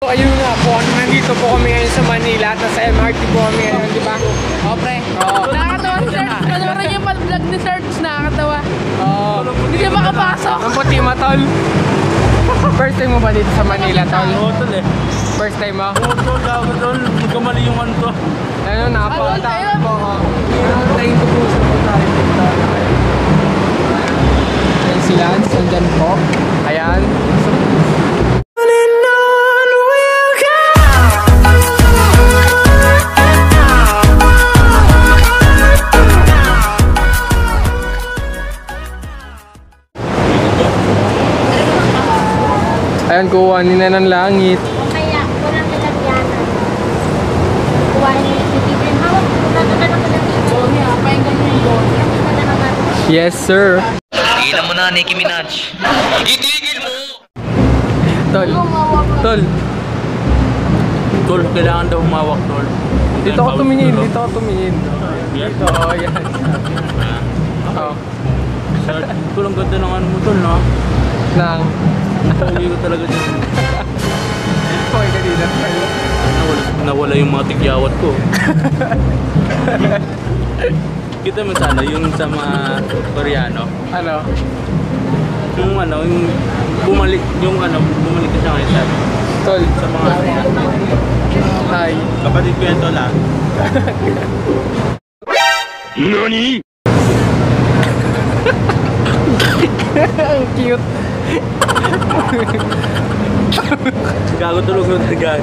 Ayun nga po, nandito po kami ngayon sa Manila at nasa MRT po kami ngayon, di ba? Oo, pre. Nakakatawa si Search. Panoorin yung vlog ni Search, nakakatawa. Hindi siya makapasok. Ang puti mo, tol. First time mo ba dito sa Manila, tol? Oo, tol eh. First time mo? Oo, tol. Gago, tol. Magkamali yung ano to. Ano, nakapagta po ako. Tayin ko po sa tayo dito. Ayan si Lance, nandyan po. Ayan. Ayan, kuhanin na ng langit. Kaya, walang nalagyanan. Kuhanin na yung titipin. Hawak, wala na lang nalagyanan. Oo niya, pahingan niya yung Yes, sir. Tigilan mo na, Nicki Minaj. Itigil mo! Tol. Tol. Tol, kailangan daw umawak, tol. Dito ako tumingin. Dito ako tumingin. Yan. Dito, oh, yan. Oh. Tol, ang ganda ng ano mo, tol, no? Nang. Hindi ko talaga dyan. Okay, kanina. Nawala yung mga tigyawat ko. Kita mo sana yung sa mga Koreano. Ano? Yung ano, yung bumalik ka siya ngayon sabi. Tol. Sa mga Hi. kapatid ko yan, tol, ah. NANI? Ang cute. Gago, tulog na tagad.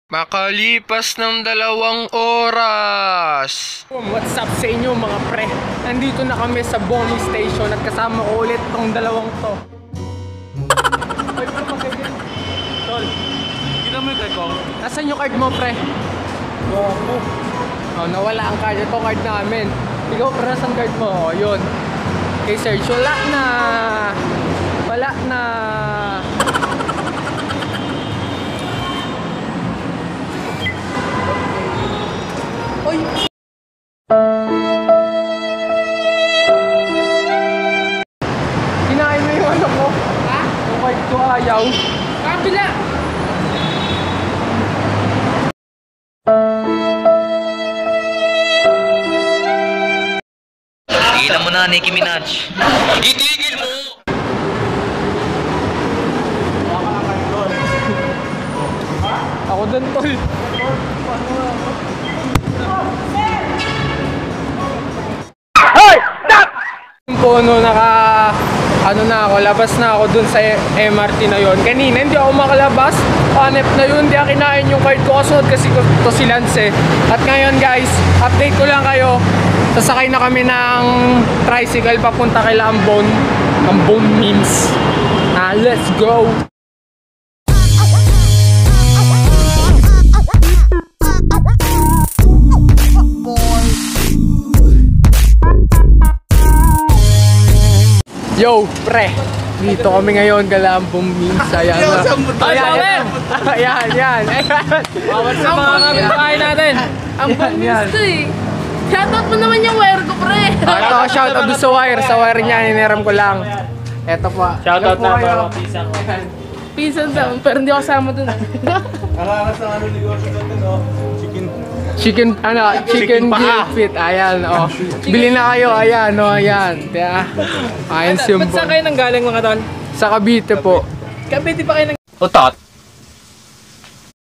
Makalipas ng 2 oras. What's up sa inyo mga pre? Nandito na kami sa Boni Station at kasama ko ulit tong dalawang to. Ay, bro, maganda. Tol, kita mo yung card ko? Nasaan yung card mo, pre? Oh, nawala ang card. Ito card namin. Ikaw, pre, nasaan card mo? Oh, yun. Okay, Serge, wala na. Wala na. Oy! Kinain mo yung ano ko? Ha? Yung card ko ayaw. Kapila! Tigilan mo na, Nicki Minaj. Itigil mo! Ako din, tol. Hoy! Stop! Po, ano na ako, labas na ako dun sa MRT na yon. Kanina hindi ako makalabas. Hanep na yun, hindi ako kinain yung card ko. Kasunod kasi to si Lance. At ngayon guys, update ko lang kayo. Sasakay na kami ng tricycle papunta kay Ambon. Ambon memes. Let's go! Yo, pre! Dito kami ngayon, Galambong memes. Ayan na. Ayan, ayan, ayan. Bawal sa mga kapitbahay natin. Ang bangis to eh. Shoutout mo naman yung wire ko, pre. Ito, shoutout doon sa wire. Sa wire niya, hiniram ko lang. Ito po. Shoutout na kayo. Pinsan daw, pero hindi ako kasama dun. Nakakakas ng ano negosyo natin, no? Chicken grill fit. Ayan, oh. Bili na kayo, ayan, oh, ayan. Kaya, ayan si Ba't saan kayo nang galing mga tol? Sa Cavite po. Cavite pa kayo nang... Utot.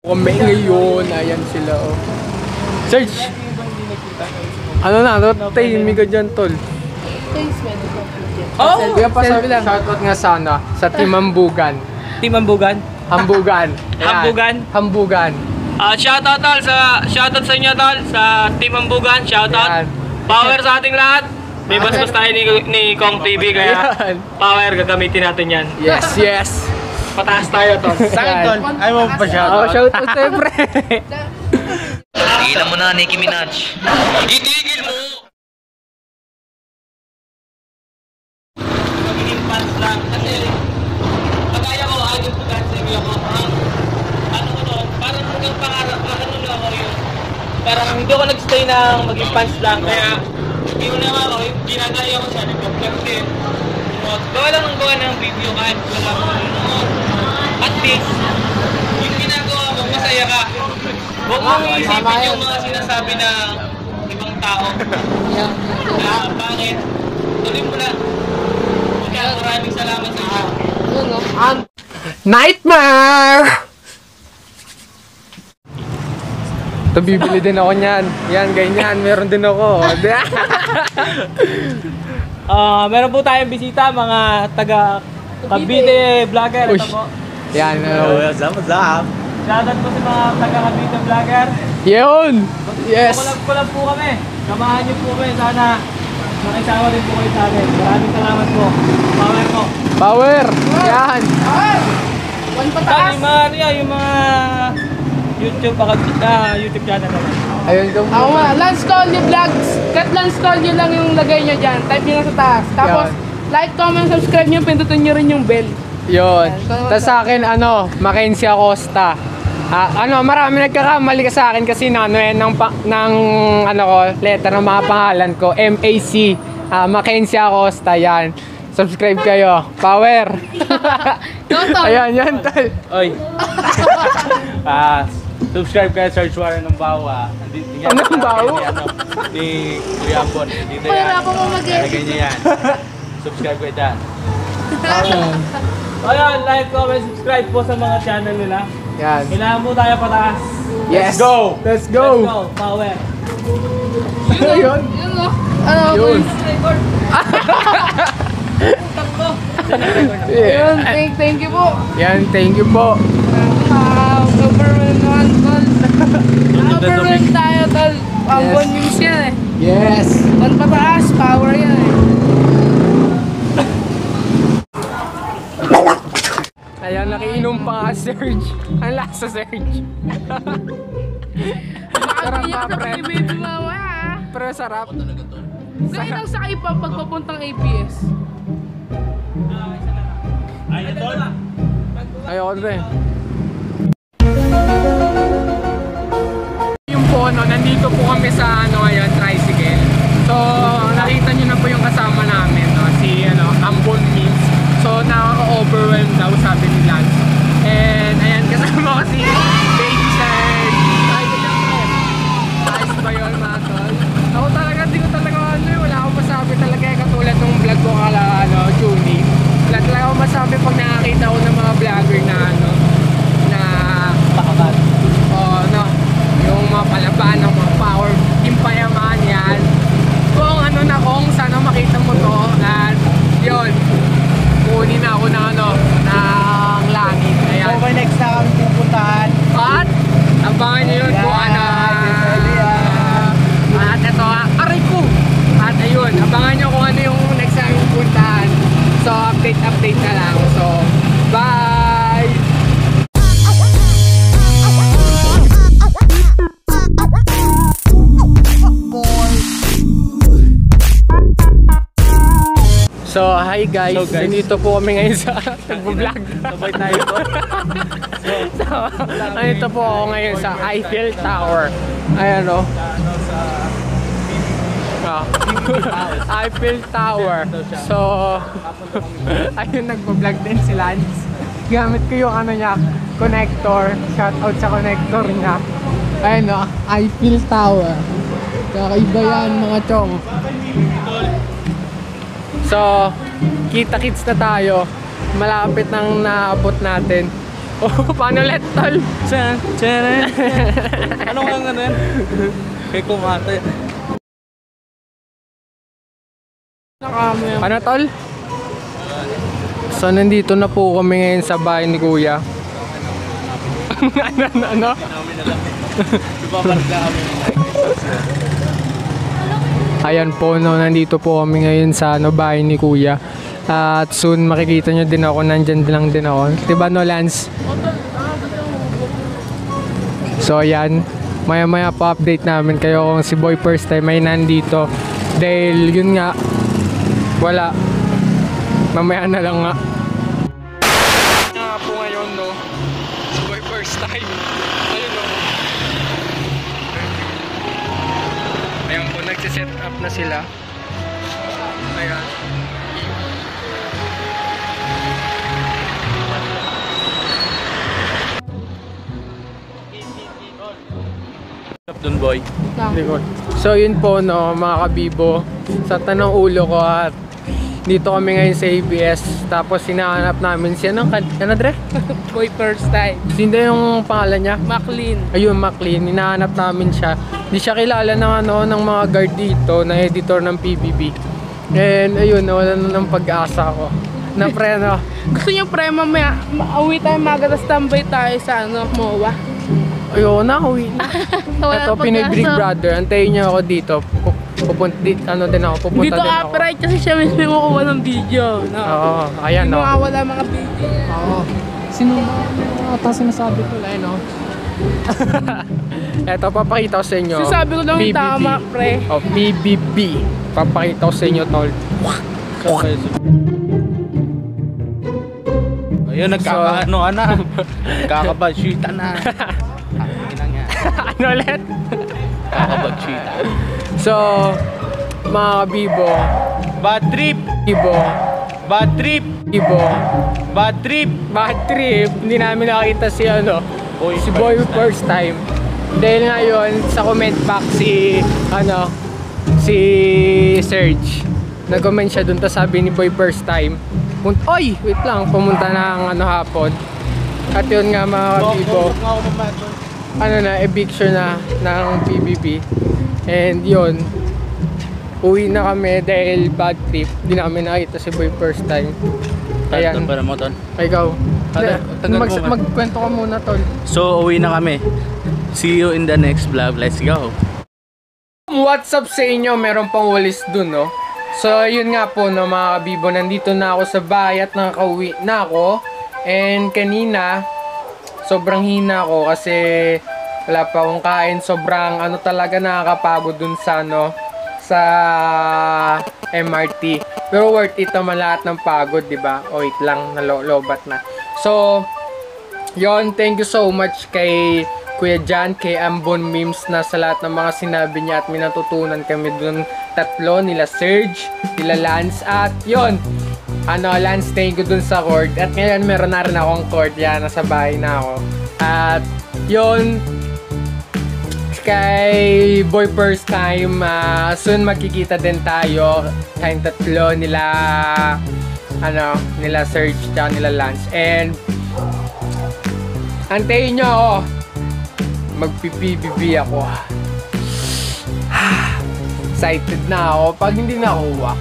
Kami ngayon, ayan sila, oh. Search! Ano na, tahimik ka dyan, tol. Oh! Kaya pa shoutout nga sana sa Team Hambugan. Team Ambugan? Hambugan. Ayan. Hambugan? Hambugan. Shoutout tol shoutout sa inyo tol sa Team Ambugan, shoutout. Ayan. Power sa ating lahat. May basbas tayo ni Kong TV kaya Ayan. power gagamitin natin yan. Yes, yes. Pataas tayo tol. Sa'kin, tol. Ay mo pa siya. Oh, shoutout siyempre. Tigilan mo na, Nicki Minaj. Itigil mo! Magiging fans lang kasi kagaya ko, idol ko dahil sa inyo ako. Ano ko to, parang hanggang pangarap, ano na ako yun. Parang hindi ako nag-stay ng maging fans lang, kaya hindi mo naman ako, ginagaya ko siya, nag-vlog din. Gawa lang ng gawa ng video kahit wala ko nanonood. is, yung ginagawa mo, masaya ka. Huwag mong isipin yung mga sinasabi ng ibang tao. Na bakit? Tuloy mo lang. Maraming salamat sa inyo. Nightmare! Ito, bibili din ako niyan. Yan, ganyan. Meron din ako. Meron po tayong bisita, mga taga Cavite vlogger. Ito po. Yan. What's up? Shoutout po sa mga taga Cavite vlogger. Yun! Yes! Kulab po kami. Samahan niyo po kami. Sana makisama din po kayo sa amin. Maraming salamat po. Power po. Power! Yan! Yung mga YouTube channel naman. Ayun daw. Ako nga, Lance Collier Vlogs. Kat Lance Collier lang yung lagay nyo dyan. Type nyo lang sa taas. Tapos, like, comment, subscribe nyo, pindutin nyo rin yung bell. Yun. Tapos sa akin, Mackenzie Acosta. Marami nagkakamali ka sa akin kasi ng letter ng mga pangalan ko. MAC. Mackenzie Acosta, yan. Subscribe kayo. Power! Ayan, yan, tal. Oy. Subscribe kayo sa Search Warren ng Bawa. Anong bawo? Ni Kuya Ambon. Dito yan. Pwera ako mo mag-edit. Lagay niyo yan. Subscribe kayo dyan. Ayan, like, comment, subscribe po sa mga channel nila. Yan. Kailangan po tayo pataas. Yes! Let's go! Let's go! Let's go! Power! Ano yun? Yun o. Ano? Yun. Yun, thank you po. Yan, thank you po. Overwhelmed naman, tol. Overwhelmed tayo, tol. Ambon news yan eh. Yes! One pataas, power yan eh. Ayan, nakiinom pa nga, Serge. Ang lasa, Serge. Sarap pa, pre. Baby mama ah. Pero sarap. Gaya lang sa ipa pagpapuntang ABS. Ayoko rin. Yung po, nandito po kami sa ayan, tricycle. So, nakita nyo na po yung kasama namin, si Ambon Means. So, nakaka-overwhelmed daw, sabi ni Lance. And, ayan, kasama ko si Baby Shark. Ay, ayos ba yun, mga tol? Ako talaga, di ko talaga wala akong masabi talaga katulad ng vlog ko tuning. Wala talaga akong masabi pag nakakita ko ng mga vlogger na na pakabat. Yung mga palaban ng mga power, impayaman yan. Kung sana makita mo to, at yun, kunin na ako ng langit. Ayan. So, may next na kami pupuntahan. At, abangan nyo yun kung at ito, aray ko! At ayun, abangan nyo kung ano yung next na yung puntahan. So, update na lang. So, bye! So, hi guys. Nandito po kami ngayon sa nag-vlog. Sabay tayo to. Nandito po ako ngayon sa Eiffel Tower. Ayan o. Eiffel Tower. So, ayun, nag-vlog din si Lance. Gamit ko yung connector. Shout out sa connector niya. Ayun o, Eiffel Tower. Kakaiba yan mga chong. So, kita-kits na tayo. Malapit nang naabot natin. Oh, paano ulit, tol? Anong yan? Kay kumate. Ano, tol? So, nandito na po kami ngayon sa bahay ni Kuya. Ano? Ayan po, nandito po kami ngayon sa bahay ni Kuya. At soon makikita nyo din ako, nandyan lang din ako. Diba no, Lance? So ayan, maya-maya po update namin kayo kung si Boy first time ay nandito. Dahil yun nga, wala. Mamaya na lang nga. Nga po ngayon, no? Si Boy first time. Ayun, no? Ayan po, nagsiset up na sila. Ayan. Dun boy. Likod. So yun po no mga kabibo, sa tanong ulo ko at dito kami ngayon sa ABS, tapos hinahanap namin siya ng ano Dre? Boy first time. Sino yung pangalan niya? McLean. Ayun, McLean. Hinahanap namin siya. Di siya kilala ng ano ng mga guard dito na editor ng PBB. And ayun, wala na ng pag-asa ko. Na pre no. Gusto niyo pre, mamaya uwi tayo maga, tapos tambay tayo sa ano, MOA. Ayun na, uwi na. Wala Ito, Pinoy pag-asa. Big Brother. Antayin niyo ako dito. Pupunta din ako. Pupunta Dito din ako. copyright kasi siya mismo yung kukuha ng video. No? Oo, ayan Hindi no. mawawala mga video. Oo. Sino ata sinasabi ko lang, no? Eto, papakita ko sa inyo. Sinasabi ko lang yung PBB. tama, pre. Oh, PBB. Papakita ko sa inyo, tol. Ayun, nagkakaano ka na. Nagkakabadshita na. Inang yan. Ano ulit? Nagkakabadshita. So, mga kabibo, Bad trip! Bibo, Bad trip! Bibo, Bad trip! bad trip, hindi namin nakita si ano, Boy si Boy first time. Dahil ngayon, sa comment box si Serge. Nag-comment siya dun, tas sabi ni Boy first time. Oy, wait lang, pumunta na ng hapon. At yun nga mga kabibo, eviction na ng PBB. And yun, uwi na kami dahil bad trip. Hindi namin nakita si Boy first time. Ayan. Para mo, Ton. Ikaw. Tagal mo, man. Magkwento ka muna, tol. So, uwi na kami. See you in the next vlog. Let's go. What's up sa inyo? Meron pang walis dun, no? So, yun nga po, no, mga kabibo. Nandito na ako sa bahay at nakauwi na ako. And kanina, sobrang hina ako kasi wala pa akong kain. Sobrang ano talaga nakakapagod dun sa ano, sa MRT. Pero worth it naman lahat ng pagod, di ba? O wait lang, nalobat na. So, yon, thank you so much kay Kuya Jan, kay Ambon Memes na sa lahat ng mga sinabi niya at may natutunan kami dun tatlo, nila Serge, nila Lance, at yon, Lance, thank you dun sa cord. At ngayon meron na rin akong cord, yan, nasa bahay na ako. At yon, kay Boy first time, soon magkikita din tayo tayong tatlo, nila nila Serge at nila Lance. And antayin nyo ako, magpi-PBB ako. Excited na ako. Pag hindi nakuha,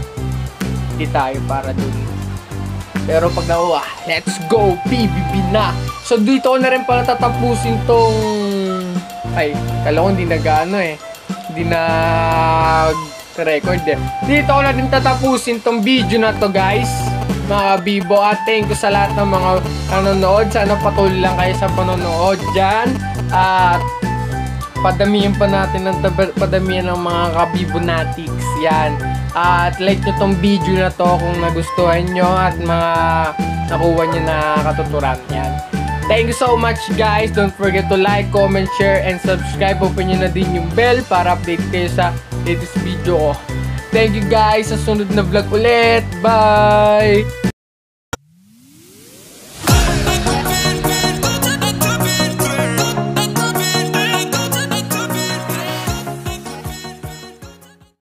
hindi tayo para dun. Pero pag nakuha, let's go, PBB na. So dito ko na rin pala tatapusin tong, ay, kala ko hindi hindi nag-record eh. Dito ko na rin tatapusin tong video na to, guys, mga bibo. At thank you sa lahat ng mga nanonood. Sana patuloy lang kayo sa panonood dyan. At padamihan pa natin padamihan ng mga kabibonatics. Yan. At like nyo tong video na to kung nagustuhan nyo at mga nakuha nyo na katuturan. Yan. Thank you so much, guys. Don't forget to like, comment, share, and subscribe. Open nyo na din yung bell para update kayo sa latest video ko. Thank you, guys. Sa sunod na vlog ulit. Bye!